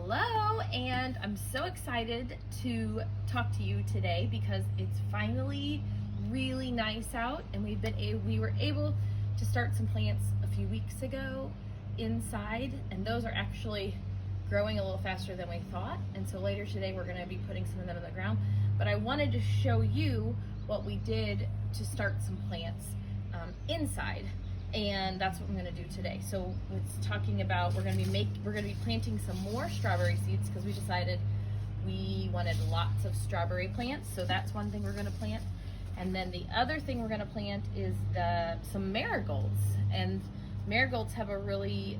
Hello, and I'm so excited to talk to you today because it's finally really nice out, and we were able to start some plants a few weeks ago inside, and those are actually growing a little faster than we thought. And so later today we're going to be putting some of them in the ground. But I wanted to show you what we did to start some plants inside. And that's what I'm going to do today. So it's talking about we're going to be planting some more strawberry seeds because we decided we wanted lots of strawberry plants. So that's one thing we're going to plant. And then the other thing we're going to plant is some marigolds. And marigolds have a really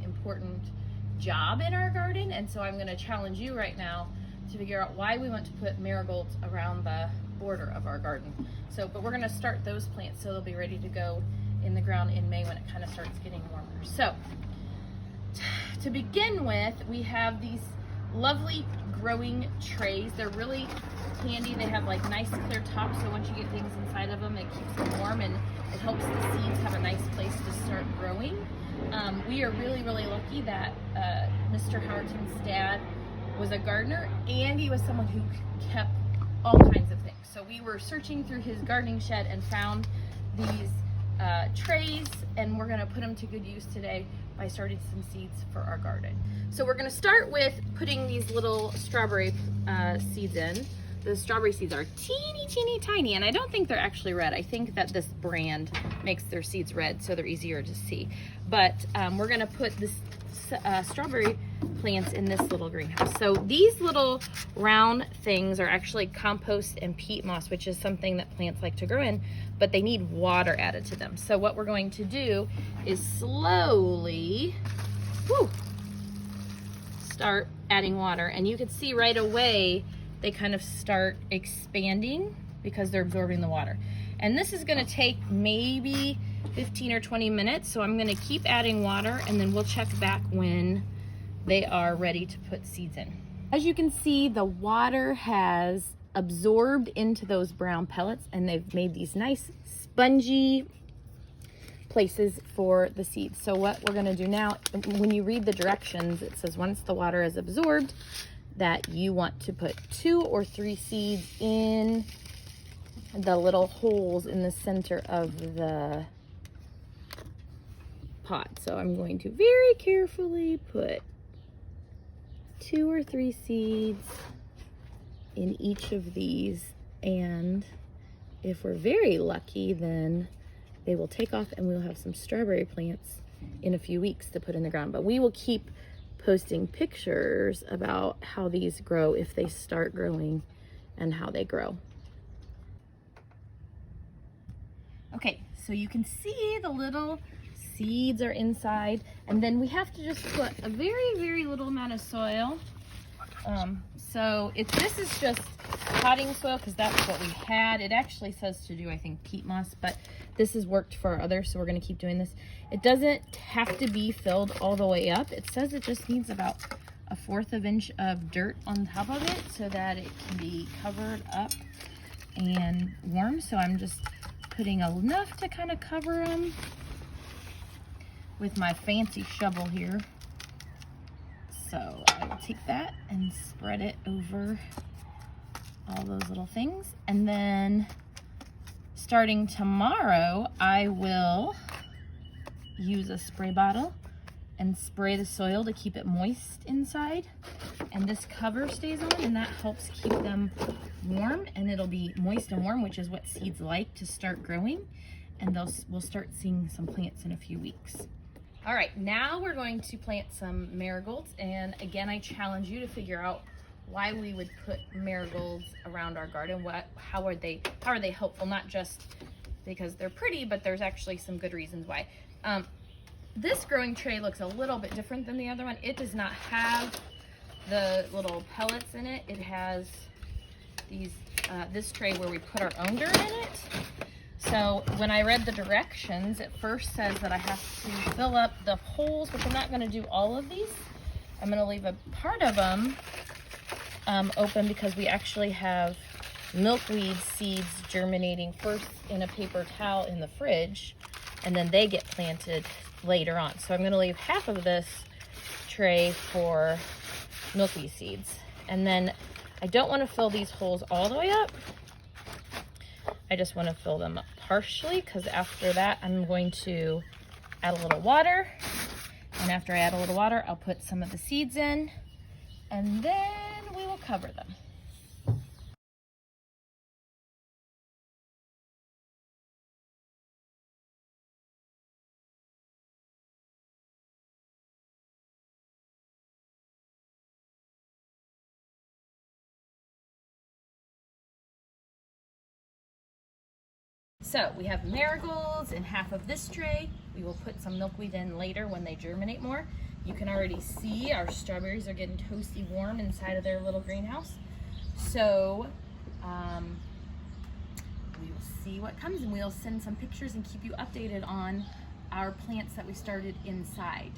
important job in our garden. And so I'm going to challenge you right now to figure out why we want to put marigolds around the border of our garden. But we're going to start those plants so they'll be ready to go in the ground in May when it kind of starts getting warmer. So to begin with, we have these lovely growing trays. They're really handy. They have like nice clear tops, so once you get things inside of them, it keeps them warm and it helps the seeds have a nice place to start growing. We are really lucky that Mr. Howerton's dad was a gardener, and he was someone who kept all kinds of things. So we were searching through his gardening shed and found these trays, and we're going to put them to good use today by starting some seeds for our garden. So we're going to start with putting these little strawberry seeds in. The strawberry seeds are teeny tiny, and I don't think they're actually red. I think that this brand makes their seeds red so they're easier to see. But we're going to put this strawberry plants in this little greenhouse. So these little round things are actually compost and peat moss, which is something that plants like to grow in, but they need water added to them. So what we're going to do is slowly start adding water, and you can see right away they kind of start expanding because they're absorbing the water. And this is going to take maybe 15 or 20 minutes, so I'm going to keep adding water, and then we'll check back when they are ready to put seeds in. As you can see, the water has absorbed into those brown pellets, and they've made these nice spongy places for the seeds. So what we're going to do now, when you read the directions, it says once the water is absorbed that you want to put 2 or 3 seeds in the little holes in the center of the pot. So I'm going to very carefully put 2 or 3 seeds in each of these, and if we're very lucky, then they will take off and we'll have some strawberry plants in a few weeks to put in the ground. But we will keep posting pictures about how these grow, if they start growing, and how they grow. Okay, so you can see the little seeds are inside, and then we have to just put a very little amount of soil. So this is just potting soil because that's what we had. It actually says to do, I think, peat moss, but this has worked for our others, so we're going to keep doing this. It doesn't have to be filled all the way up. It says it just needs about 1/4 of an inch of dirt on top of it so that it can be covered up and warm. So I'm just putting enough to kind of cover them with my fancy shovel here. So I will take that and spread it over all those little things. And then starting tomorrow, I will use a spray bottle and spray the soil to keep it moist inside. And this cover stays on, and that helps keep them warm, and it'll be moist and warm, which is what seeds like to start growing. And we'll start seeing some plants in a few weeks. All right, now we're going to plant some marigolds, and again, I challenge you to figure out why we would put marigolds around our garden. How are they helpful? Not just because they're pretty, but there's actually some good reasons why. This growing tray looks a little bit different than the other one. It does not have the little pellets in it. It has this tray where we put our own dirt in it. So when I read the directions, it first says that I have to fill up the holes, which I'm not going to do all of these. I'm going to leave a part of them open because we actually have milkweed seeds germinating first in a paper towel in the fridge, and then they get planted later on. So I'm going to leave half of this tray for milkweed seeds. And then I don't want to fill these holes all the way up. I just want to fill them up partially, because after that I'm going to add a little water. And after I add a little water, I'll put some of the seeds in, and then we will cover them. So we have marigolds in half of this tray. We will put some milkweed in later when they germinate more. You can already see our strawberries are getting toasty warm inside of their little greenhouse. So we will see what comes, and we'll send some pictures and keep you updated on our plants that we started inside.